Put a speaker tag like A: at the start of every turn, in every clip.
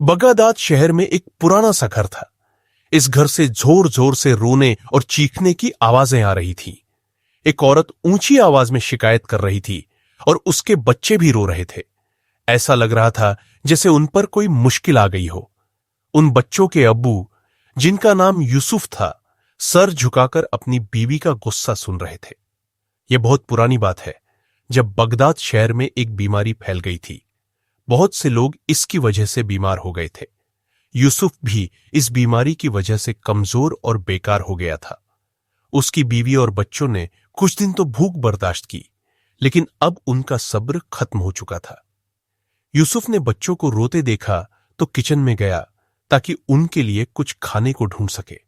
A: बगादाद शहर में एक पुराना सा घर था। इस घर से जोर जोर से रोने और चीखने की आवाजें आ रही थीं। एक औरत ऊंची आवाज में शिकायत कर रही थी और उसके बच्चे भी रो रहे थे। ऐसा लग रहा था जैसे उन पर कोई मुश्किल आ गई हो। उन बच्चों के अब्बू, जिनका नाम यूसुफ था, सर झुकाकर अपनी बीवी का गुस्सा सुन रहे थे। यह बहुत पुरानी बात है, जब बगदाद शहर में एक बीमारी फैल गई थी। बहुत से लोग इसकी वजह से बीमार हो गए थे। यूसुफ भी इस बीमारी की वजह से कमजोर और बेकार हो गया था। उसकी बीवी और बच्चों ने कुछ दिन तो भूख बर्दाश्त की, लेकिन अब उनका सब्र खत्म हो चुका था। यूसुफ ने बच्चों को रोते देखा तो किचन में गया ताकि उनके लिए कुछ खाने को ढूंढ सके,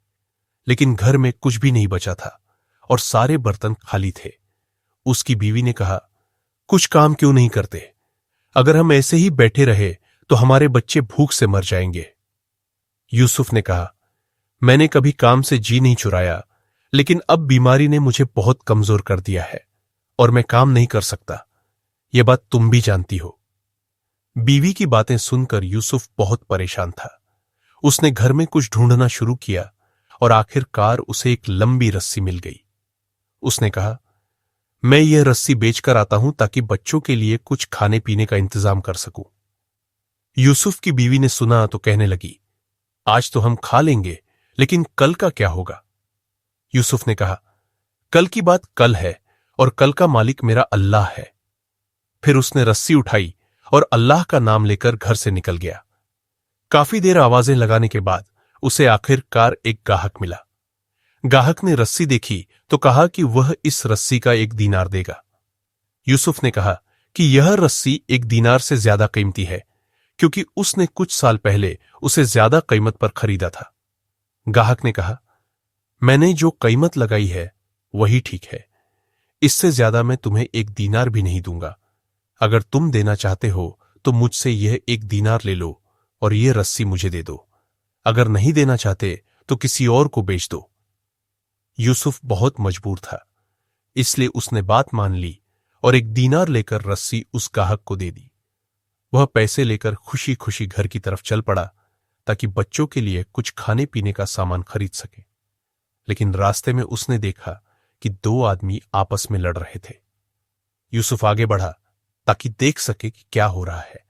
A: लेकिन घर में कुछ भी नहीं बचा था और सारे बर्तन खाली थे। उसकी बीवी ने कहा, कुछ काम क्यों नहीं करते? अगर हम ऐसे ही बैठे रहे तो हमारे बच्चे भूख से मर जाएंगे। यूसुफ ने कहा, मैंने कभी काम से जी नहीं चुराया, लेकिन अब बीमारी ने मुझे बहुत कमजोर कर दिया है और मैं काम नहीं कर सकता। यह बात तुम भी जानती हो। बीवी की बातें सुनकर यूसुफ बहुत परेशान था। उसने घर में कुछ ढूंढना शुरू किया और आखिरकार उसे एक लंबी रस्सी मिल गई। उसने कहा, मैं यह रस्सी बेचकर आता हूं ताकि बच्चों के लिए कुछ खाने पीने का इंतजाम कर सकूं। यूसुफ की बीवी ने सुना तो कहने लगी, आज तो हम खा लेंगे, लेकिन कल का क्या होगा? यूसुफ ने कहा, कल की बात कल है और कल का मालिक मेरा अल्लाह है। फिर उसने रस्सी उठाई और अल्लाह का नाम लेकर घर से निकल गया। काफी देर आवाजें लगाने के बाद उसे आखिरकार एक गाहक मिला। गाहक ने रस्सी देखी तो कहा कि वह इस रस्सी का 1 दीनार देगा। यूसुफ ने कहा कि यह रस्सी 1 दीनार से ज्यादा कीमती है, क्योंकि उसने कुछ साल पहले उसे ज्यादा कीमत पर खरीदा था। गाहक ने कहा, मैंने जो कीमत लगाई है वही ठीक है। इससे ज्यादा मैं तुम्हें 1 दीनार भी नहीं दूंगा। अगर तुम देना चाहते हो तो मुझसे यह 1 दीनार ले लो और यह रस्सी मुझे दे दो। अगर नहीं देना चाहते तो किसी और को बेच दो। यूसुफ बहुत मजबूर था, इसलिए उसने बात मान ली और 1 दीनार लेकर रस्सी उस गाहक को दे दी। वह पैसे लेकर खुशी खुशी घर की तरफ चल पड़ा ताकि बच्चों के लिए कुछ खाने पीने का सामान खरीद सके। लेकिन रास्ते में उसने देखा कि 2 आदमी आपस में लड़ रहे थे। यूसुफ आगे बढ़ा ताकि देख सके कि क्या हो रहा है।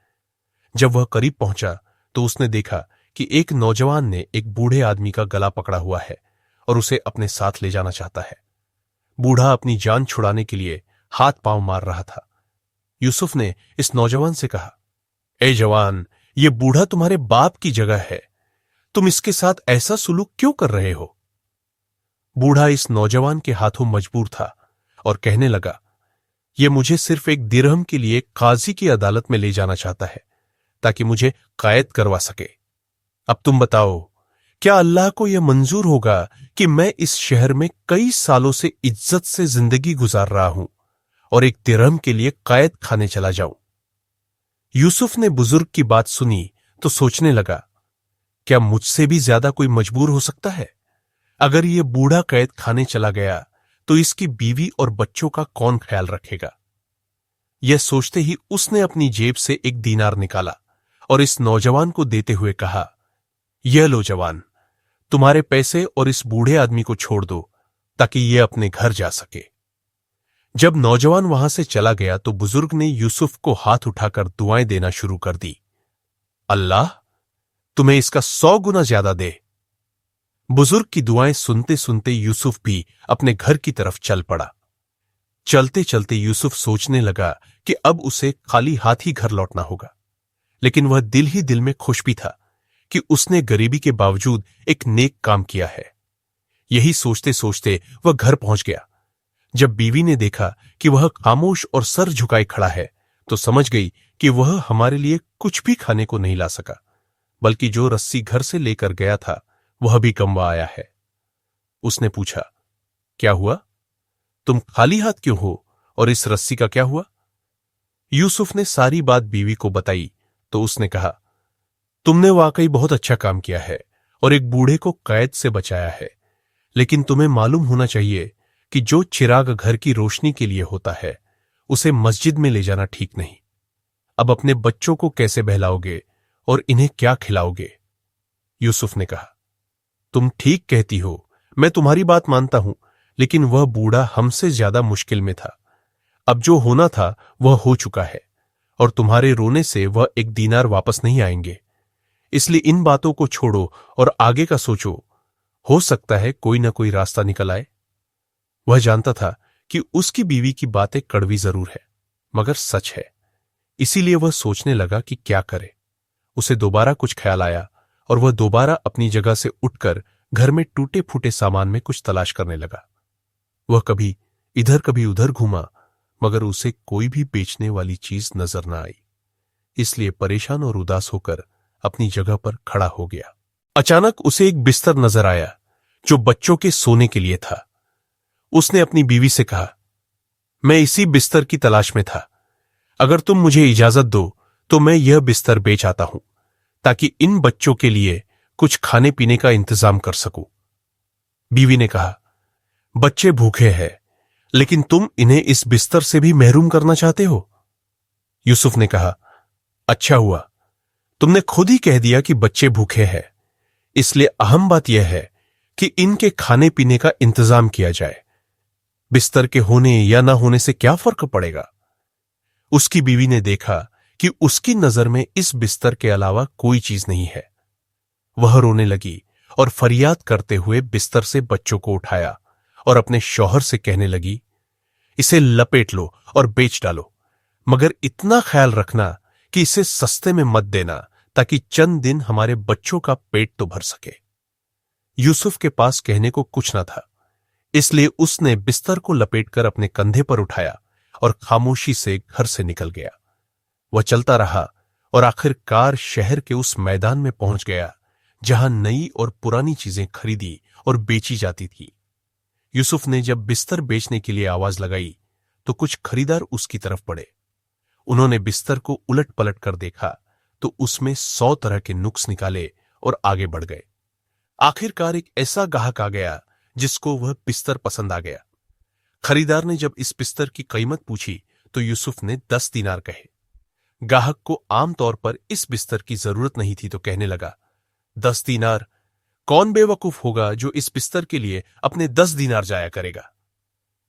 A: जब वह करीब पहुंचा तो उसने देखा कि एक नौजवान ने एक बूढ़े आदमी का गला पकड़ा हुआ है और उसे अपने साथ ले जाना चाहता है। बूढ़ा अपनी जान छुड़ाने के लिए हाथ पांव मार रहा था। यूसुफ ने इस नौजवान से कहा, ए जवान, यह बूढ़ा तुम्हारे बाप की जगह है, तुम इसके साथ ऐसा सुलूक क्यों कर रहे हो? बूढ़ा इस नौजवान के हाथों मजबूर था और कहने लगा, यह मुझे सिर्फ 1 दिरहम के लिए काजी की अदालत में ले जाना चाहता है ताकि मुझे कैद करवा सके। अब तुम बताओ, क्या अल्लाह को यह मंजूर होगा कि मैं इस शहर में कई सालों से इज्जत से जिंदगी गुजार रहा हूं और 1 दिरहम के लिए कैद खाने चला जाऊं? यूसुफ ने बुजुर्ग की बात सुनी तो सोचने लगा, क्या मुझसे भी ज्यादा कोई मजबूर हो सकता है? अगर यह बूढ़ा कैद खाने चला गया तो इसकी बीवी और बच्चों का कौन ख्याल रखेगा? यह सोचते ही उसने अपनी जेब से 1 दीनार निकाला और इस नौजवान को देते हुए कहा, यह लो जवान, तुम्हारे पैसे और इस बूढ़े आदमी को छोड़ दो ताकि यह अपने घर जा सके। जब नौजवान वहां से चला गया तो बुजुर्ग ने यूसुफ को हाथ उठाकर दुआएं देना शुरू कर दी, अल्लाह तुम्हें इसका 100 गुना ज्यादा दे। बुजुर्ग की दुआएं सुनते सुनते यूसुफ भी अपने घर की तरफ चल पड़ा। चलते चलते यूसुफ सोचने लगा कि अब उसे खाली हाथ ही घर लौटना होगा, लेकिन वह दिल ही दिल में खुश भी था कि उसने गरीबी के बावजूद एक नेक काम किया है। यही सोचते सोचते वह घर पहुंच गया। जब बीवी ने देखा कि वह खामोश और सर झुकाए खड़ा है तो समझ गई कि वह हमारे लिए कुछ भी खाने को नहीं ला सका, बल्कि जो रस्सी घर से लेकर गया था वह भी गंवा आया है। उसने पूछा, क्या हुआ? तुम खाली हाथ क्यों हो और इस रस्सी का क्या हुआ? यूसुफ ने सारी बात बीवी को बताई तो उसने कहा, तुमने वाकई बहुत अच्छा काम किया है और एक बूढ़े को कैद से बचाया है, लेकिन तुम्हें मालूम होना चाहिए कि जो चिराग घर की रोशनी के लिए होता है उसे मस्जिद में ले जाना ठीक नहीं। अब अपने बच्चों को कैसे बहलाओगे और इन्हें क्या खिलाओगे? यूसुफ ने कहा, तुम ठीक कहती हो, मैं तुम्हारी बात मानता हूं, लेकिन वह बूढ़ा हमसे ज्यादा मुश्किल में था। अब जो होना था वह हो चुका है, और तुम्हारे रोने से वह 1 दीनार वापस नहीं आएंगे। इसलिए इन बातों को छोड़ो और आगे का सोचो। हो सकता है कोई ना कोई रास्ता निकल आए। वह जानता था कि उसकी बीवी की बातें कड़वी जरूर है, मगर सच है। इसीलिए वह सोचने लगा कि क्या करे। उसे दोबारा कुछ ख्याल आया और वह दोबारा अपनी जगह से उठकर घर में टूटे फूटे सामान में कुछ तलाश करने लगा। वह कभी उधर घूमा, मगर उसे कोई भी बेचने वाली चीज नजर न आई। इसलिए परेशान और उदास होकर अपनी जगह पर खड़ा हो गया। अचानक उसे एक बिस्तर नजर आया जो बच्चों के सोने के लिए था। उसने अपनी बीवी से कहा, मैं इसी बिस्तर की तलाश में था। अगर तुम मुझे इजाजत दो तो मैं यह बिस्तर बेच आता हूं, ताकि इन बच्चों के लिए कुछ खाने पीने का इंतजाम कर सकूं। बीवी ने कहा, बच्चे भूखे हैं, लेकिन तुम इन्हें इस बिस्तर से भी महरूम करना चाहते हो? यूसुफ ने कहा, अच्छा हुआ, तुमने खुद ही कह दिया कि बच्चे भूखे हैं। इसलिए अहम बात यह है कि इनके खाने पीने का इंतजाम किया जाए। बिस्तर के होने या ना होने से क्या फर्क पड़ेगा? उसकी बीवी ने देखा कि उसकी नजर में इस बिस्तर के अलावा कोई चीज नहीं है। वह रोने लगी और फरियाद करते हुए बिस्तर से बच्चों को उठाया और अपने शौहर से कहने लगी, इसे लपेट लो और बेच डालो, मगर इतना ख्याल रखना कि इसे सस्ते में मत देना, ताकि चंद दिन हमारे बच्चों का पेट तो भर सके। यूसुफ के पास कहने को कुछ न था, इसलिए उसने बिस्तर को लपेटकर अपने कंधे पर उठाया और खामोशी से घर से निकल गया। वह चलता रहा और आखिरकार शहर के उस मैदान में पहुंच गया जहां नई और पुरानी चीजें खरीदी और बेची जाती थी। यूसुफ ने जब बिस्तर बेचने के लिए आवाज लगाई तो कुछ खरीदार उसकी तरफ बढ़े। उन्होंने बिस्तर को उलट पलट कर देखा तो उसमें 100 तरह के नुक्स निकाले और आगे बढ़ गए। आखिरकार एक ऐसा ग्राहक आ गया जिसको वह बिस्तर पसंद आ गया। खरीदार ने जब इस बिस्तर की कीमत पूछी तो यूसुफ ने 10 दीनार कहे। ग्राहक को आमतौर पर इस बिस्तर की जरूरत नहीं थी तो कहने लगा, 10 दीनार? कौन बेवकूफ होगा जो इस बिस्तर के लिए अपने 10 दीनार जाया करेगा?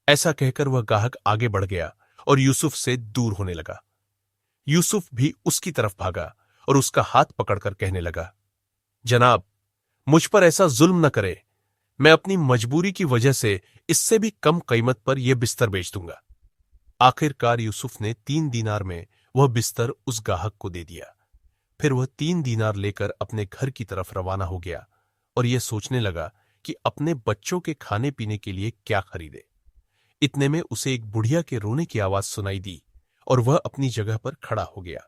A: ऐसा कहकर वह ग्राहक आगे बढ़ गया और यूसुफ से दूर होने लगा। यूसुफ भी उसकी तरफ भागा और उसका हाथ पकड़कर कहने लगा, जनाब, मुझ पर ऐसा जुल्म न करे। मैं अपनी मजबूरी की वजह से इससे भी कम कीमत पर यह बिस्तर बेच दूंगा। आखिरकार यूसुफ ने 3 दीनार में वह बिस्तर उस ग्राहक को दे दिया। फिर वह 3 दीनार लेकर अपने घर की तरफ रवाना हो गया और यह सोचने लगा कि अपने बच्चों के खाने पीने के लिए क्या खरीदे। इतने में उसे एक बुढ़िया के रोने की आवाज सुनाई दी और वह अपनी जगह पर खड़ा हो गया।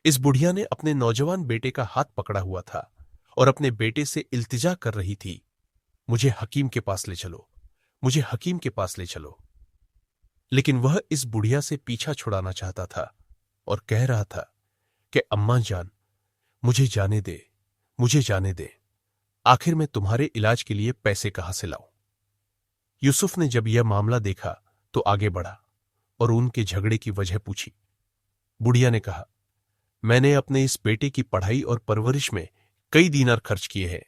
A: इस बुढ़िया ने अपने नौजवान बेटे का हाथ पकड़ा हुआ था और अपने बेटे से इल्तिजा कर रही थी, मुझे हकीम के पास ले चलो, मुझे हकीम के पास ले चलो। लेकिन वह इस बुढ़िया से पीछा छुड़ाना चाहता था और कह रहा था कि अम्मा जान, मुझे जाने दे, मुझे जाने दे। आखिर मैं तुम्हारे इलाज के लिए पैसे कहां से लाऊं? यूसुफ ने जब यह मामला देखा तो आगे बढ़ा और उनके झगड़े की वजह पूछी। बुढ़िया ने कहा, मैंने अपने इस बेटे की पढ़ाई और परवरिश में कई दीनार खर्च किए हैं,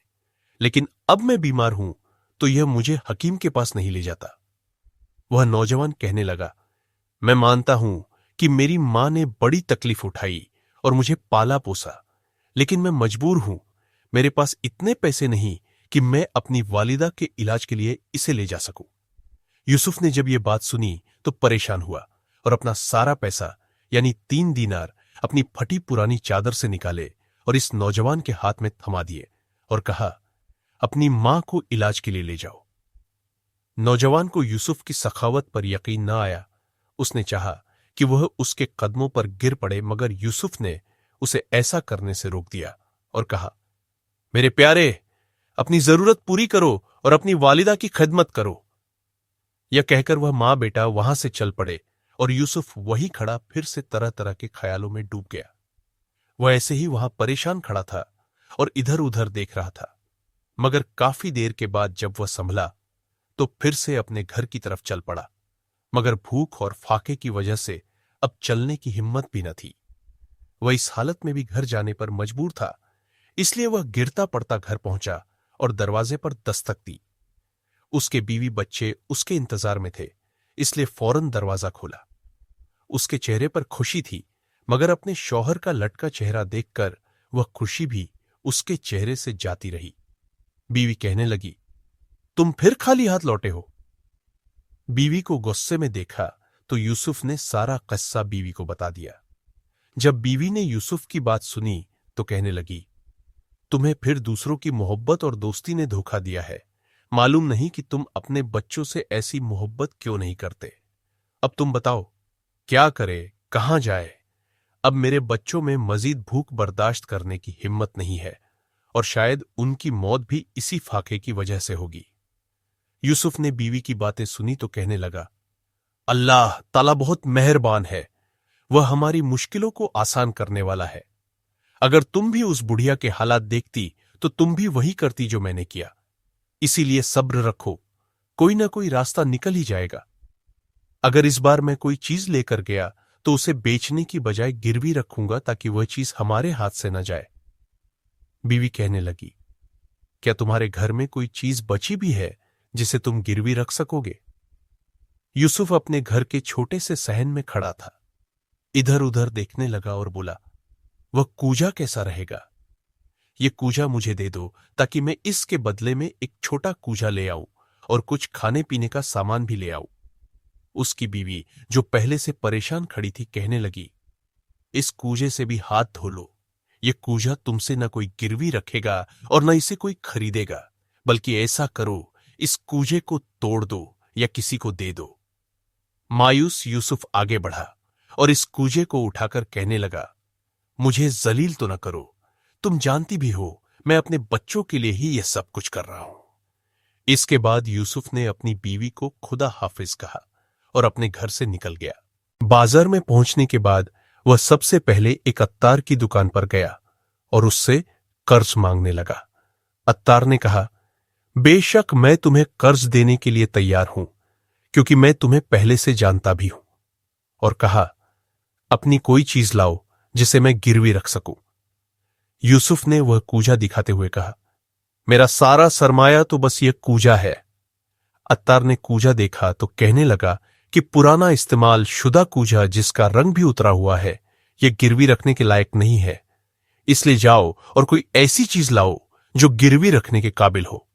A: लेकिन अब मैं बीमार हूं तो यह मुझे हकीम के पास नहीं ले जाता। वह नौजवान कहने लगा, मैं मानता हूं कि मेरी मां ने बड़ी तकलीफ उठाई और मुझे पाला पोसा, लेकिन मैं मजबूर हूं। मेरे पास इतने पैसे नहीं कि मैं अपनी वालिदा के इलाज के लिए इसे ले जा सकूं। यूसुफ ने जब यह बात सुनी तो परेशान हुआ और अपना सारा पैसा यानी 3 दीनार अपनी फटी पुरानी चादर से निकाले और इस नौजवान के हाथ में थमा दिए और कहा, अपनी मां को इलाज के लिए ले जाओ। नौजवान को यूसुफ की सखावत पर यकीन न आया। उसने चाहा कि वह उसके कदमों पर गिर पड़े, मगर यूसुफ ने उसे ऐसा करने से रोक दिया और कहा, मेरे प्यारे, अपनी जरूरत पूरी करो और अपनी वालिदा की खिदमत करो। यह कहकर वह मां बेटा वहां से चल पड़े और यूसुफ वहीं खड़ा फिर से तरह तरह के ख्यालों में डूब गया। वह ऐसे ही वहां परेशान खड़ा था और इधर उधर देख रहा था, मगर काफी देर के बाद जब वह संभला तो फिर से अपने घर की तरफ चल पड़ा, मगर भूख और फाके की वजह से अब चलने की हिम्मत भी न थी। वह इस हालत में भी घर जाने पर मजबूर था, इसलिए वह गिरता पड़ता घर पहुंचा और दरवाजे पर दस्तक दी। उसके बीवी बच्चे उसके इंतजार में थे, इसलिए फौरन दरवाजा खोला। उसके चेहरे पर खुशी थी, मगर अपने शौहर का लटका चेहरा देखकर वह खुशी भी उसके चेहरे से जाती रही। बीवी कहने लगी, तुम फिर खाली हाथ लौटे हो? बीवी को गुस्से में देखा तो यूसुफ ने सारा किस्सा बीवी को बता दिया। जब बीवी ने यूसुफ की बात सुनी तो कहने लगी, तुम्हें फिर दूसरों की मोहब्बत और दोस्ती ने धोखा दिया है। मालूम नहीं कि तुम अपने बच्चों से ऐसी मोहब्बत क्यों नहीं करते। अब तुम बताओ, क्या करे, कहां जाए? अब मेरे बच्चों में मजीद भूख बर्दाश्त करने की हिम्मत नहीं है, और शायद उनकी मौत भी इसी फाके की वजह से होगी। यूसुफ ने बीवी की बातें सुनी तो कहने लगा, अल्लाह ताला बहुत मेहरबान है, वह हमारी मुश्किलों को आसान करने वाला है। अगर तुम भी उस बुढ़िया के हालात देखती तो तुम भी वही करती जो मैंने किया। इसीलिए सब्र रखो, कोई ना कोई रास्ता निकल ही जाएगा। अगर इस बार मैं कोई चीज लेकर गया तो उसे बेचने की बजाय गिरवी रखूंगा ताकि वह चीज हमारे हाथ से न जाए। बीवी कहने लगी, क्या तुम्हारे घर में कोई चीज बची भी है जिसे तुम गिरवी रख सकोगे? यूसुफ अपने घर के छोटे से सहन में खड़ा था, इधर उधर देखने लगा और बोला, वह कूजा कैसा रहेगा? ये कूजा मुझे दे दो ताकि मैं इसके बदले में एक छोटा कूजा ले आऊं और कुछ खाने पीने का सामान भी ले आऊं। उसकी बीवी, जो पहले से परेशान खड़ी थी, कहने लगी, इस कूजे से भी हाथ धो लो। ये कूजा तुमसे न कोई गिरवी रखेगा और न इसे कोई खरीदेगा, बल्कि ऐसा करो, इस कूजे को तोड़ दो या किसी को दे दो। मायूस यूसुफ आगे बढ़ा और इस कूजे को उठाकर कहने लगा, मुझे जलील तो न करो, तुम जानती भी हो मैं अपने बच्चों के लिए ही यह सब कुछ कर रहा हूं। इसके बाद यूसुफ ने अपनी बीवी को खुदा हाफिज कहा और अपने घर से निकल गया। बाजार में पहुंचने के बाद वह सबसे पहले एक अत्तार की दुकान पर गया और उससे कर्ज मांगने लगा। अत्तार ने कहा, बेशक मैं तुम्हें कर्ज देने के लिए तैयार हूं, क्योंकि मैं तुम्हें पहले से जानता भी हूं। और कहा, अपनी कोई चीज लाओ जिसे मैं गिरवी रख सकूं। यूसुफ ने वह कूजा दिखाते हुए कहा, मेरा सारा सरमाया तो बस यह कूजा है। अत्तार ने कूजा देखा तो कहने लगा कि पुराना इस्तेमाल शुदा कूजा जिसका रंग भी उतरा हुआ है, यह गिरवी रखने के लायक नहीं है। इसलिए जाओ और कोई ऐसी चीज लाओ जो गिरवी रखने के काबिल हो।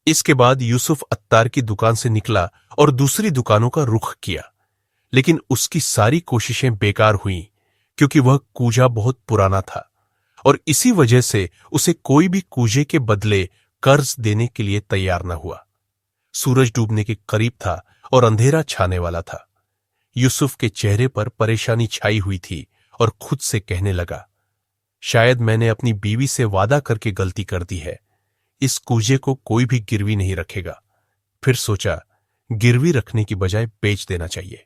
A: इसके बाद यूसुफ अत्तार की दुकान से निकला और दूसरी दुकानों का रुख किया, लेकिन उसकी सारी कोशिशें बेकार हुईं, क्योंकि वह कूजा बहुत पुराना था और इसी वजह से उसे कोई भी कूजे के बदले कर्ज देने के लिए तैयार न हुआ। सूरज डूबने के करीब था और अंधेरा छाने वाला था। यूसुफ के चेहरे पर परेशानी छाई हुई थी और खुद से कहने लगा, शायद मैंने अपनी बीवी से वादा करके गलती कर दी है। इस कूजे को कोई भी गिरवी नहीं रखेगा। फिर सोचा, गिरवी रखने की बजाय बेच देना चाहिए।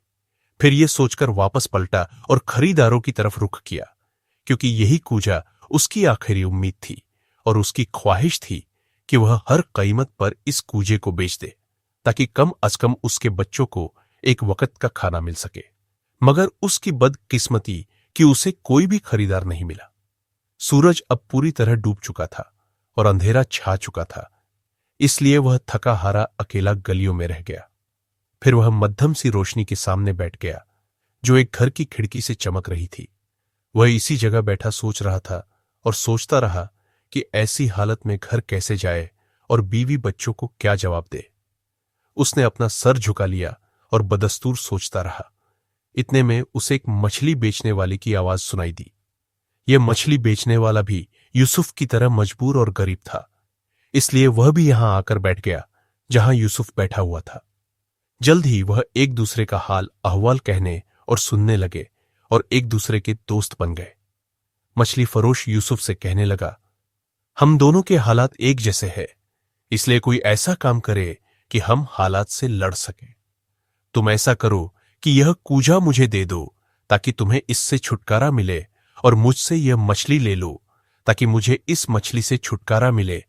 A: फिर यह सोचकर वापस पलटा और खरीदारों की तरफ रुख किया, क्योंकि यही कूजा उसकी आखिरी उम्मीद थी और उसकी ख्वाहिश थी कि वह हर कीमत पर इस कूजे को बेच दे, ताकि कम अज कम उसके बच्चों को एक वक्त का खाना मिल सके। मगर उसकी बदकिस्मती कि उसे कोई भी खरीदार नहीं मिला। सूरज अब पूरी तरह डूब चुका था और अंधेरा छा चुका था, इसलिए वह थका हारा अकेला गलियों में रह गया। फिर वह मध्यम सी रोशनी के सामने बैठ गया, जो एक घर की खिड़की से चमक रही थी। वह इसी जगह बैठा सोच रहा था और सोचता रहा कि ऐसी हालत में घर कैसे जाए और बीवी बच्चों को क्या जवाब दे। उसने अपना सर झुका लिया और बदस्तूर सोचता रहा। इतने में उसे एक मछली बेचने वाले की आवाज सुनाई दी। यह मछली बेचने वाला भी यूसुफ की तरह मजबूर और गरीब था, इसलिए वह भी यहां आकर बैठ गया जहां यूसुफ बैठा हुआ था। जल्द ही वह एक दूसरे का हाल अहवाल कहने और सुनने लगे और एक दूसरे के दोस्त बन गए। मछली फरोश यूसुफ से कहने लगा, हम दोनों के हालात एक जैसे हैं, इसलिए कोई ऐसा काम करे कि हम हालात से लड़ सकें। तुम ऐसा करो कि यह कूजा मुझे दे दो ताकि तुम्हें इससे छुटकारा मिले, और मुझसे यह मछली ले लो ताकि मुझे इस मछली से छुटकारा मिले।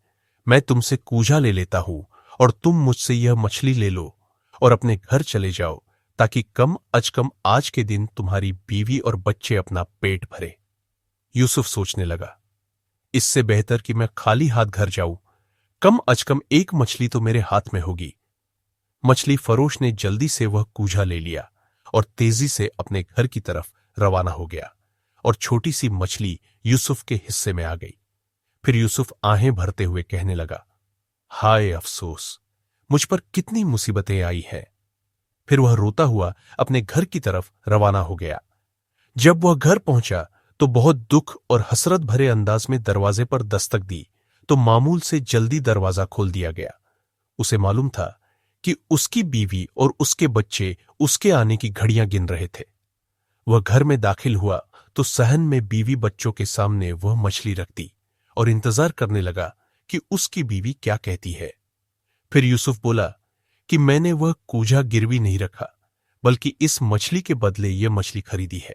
A: मैं तुमसे कूजा ले लेता हूं और तुम मुझसे यह मछली ले लो और अपने घर चले जाओ, ताकि कम अज कम आज के दिन तुम्हारी बीवी और बच्चे अपना पेट भरे। यूसुफ सोचने लगा, इससे बेहतर कि मैं खाली हाथ घर जाऊं, कम अजकम एक मछली तो मेरे हाथ में होगी। मछली फरोश ने जल्दी से वह कूजा ले लिया और तेजी से अपने घर की तरफ रवाना हो गया और छोटी सी मछली यूसुफ के हिस्से में आ गई। फिर यूसुफ आहें भरते हुए कहने लगा, हाय अफसोस, मुझ पर कितनी मुसीबतें आई हैं। फिर वह रोता हुआ अपने घर की तरफ रवाना हो गया। जब वह घर पहुंचा तो बहुत दुख और हसरत भरे अंदाज में दरवाजे पर दस्तक दी तो मामूल से जल्दी दरवाजा खोल दिया गया। उसे मालूम था कि उसकी बीवी और उसके बच्चे उसके आने की घड़ियां गिन रहे थे। वह घर में दाखिल हुआ तो सहन में बीवी बच्चों के सामने वह मछली रख दी और इंतजार करने लगा कि उसकी बीवी क्या कहती है। फिर यूसुफ बोला कि मैंने वह कूजा गिरवी नहीं रखा, बल्कि इस मछली के बदले यह मछली खरीदी है।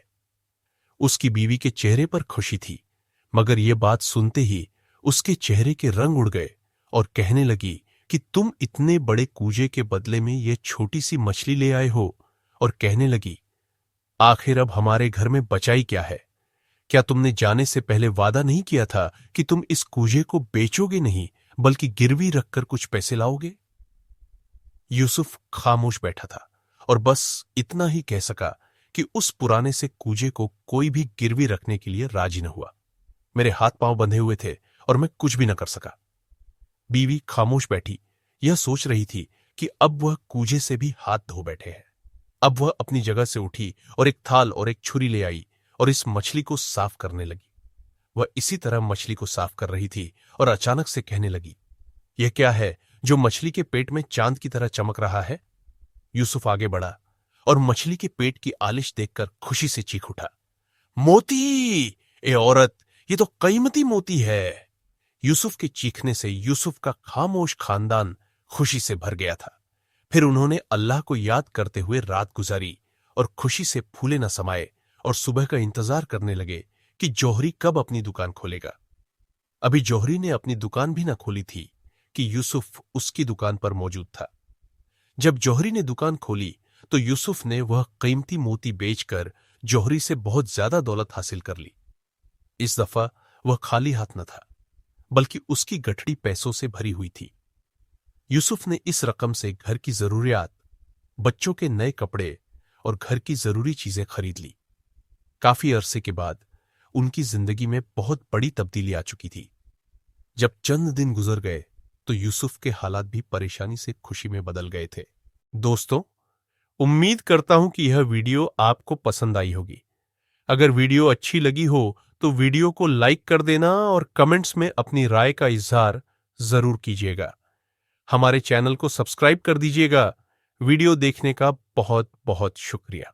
A: उसकी बीवी के चेहरे पर खुशी थी, मगर यह बात सुनते ही उसके चेहरे के रंग उड़ गए और कहने लगी कि तुम इतने बड़े कूजे के बदले में यह छोटी सी मछली ले आए हो। और कहने लगी, आखिर अब हमारे घर में बचाई क्या है? क्या तुमने जाने से पहले वादा नहीं किया था कि तुम इस कूजे को बेचोगे नहीं, बल्कि गिरवी रखकर कुछ पैसे लाओगे? यूसुफ खामोश बैठा था और बस इतना ही कह सका कि उस पुराने से कूजे को कोई भी गिरवी रखने के लिए राजी न हुआ। मेरे हाथ पांव बंधे हुए थे और मैं कुछ भी न कर सका। बीवी खामोश बैठी, यह सोच रही थी कि अब वह कूजे से भी हाथ धो बैठे हैं। अब वह अपनी जगह से उठी और एक थाल और एक छुरी ले आई और इस मछली को साफ करने लगी। वह इसी तरह मछली को साफ कर रही थी और अचानक से कहने लगी, यह क्या है जो मछली के पेट में चांद की तरह चमक रहा है? यूसुफ आगे बढ़ा और मछली के पेट की आलिश देखकर खुशी से चीख उठा, मोती! ए औरत, ये तो कीमती मोती है। यूसुफ के चीखने से यूसुफ का खामोश खानदान खुशी से भर गया था। फिर उन्होंने अल्लाह को याद करते हुए रात गुजारी और खुशी से फूले न समाये और सुबह का इंतजार करने लगे कि जौहरी कब अपनी दुकान खोलेगा। अभी जौहरी ने अपनी दुकान भी न खोली थी कि यूसुफ उसकी दुकान पर मौजूद था। जब जौहरी ने दुकान खोली तो यूसुफ ने वह कीमती मोती बेचकर जौहरी से बहुत ज्यादा दौलत हासिल कर ली। इस दफा वह खाली हाथ न था, बल्कि उसकी गठड़ी पैसों से भरी हुई थी। यूसुफ ने इस रकम से घर की जरूरियात, बच्चों के नए कपड़े और घर की जरूरी चीजें खरीद ली। काफी अरसे के बाद उनकी जिंदगी में बहुत बड़ी तब्दीली आ चुकी थी। जब चंद दिन गुजर गए तो यूसुफ के हालात भी परेशानी से खुशी में बदल गए थे। दोस्तों, उम्मीद करता हूं कि यह वीडियो आपको पसंद आई होगी। अगर वीडियो अच्छी लगी हो तो वीडियो को लाइक कर देना और कमेंट्स में अपनी राय का इजहार जरूर कीजिएगा। हमारे चैनल को सब्सक्राइब कर दीजिएगा। वीडियो देखने का बहुत बहुत शुक्रिया।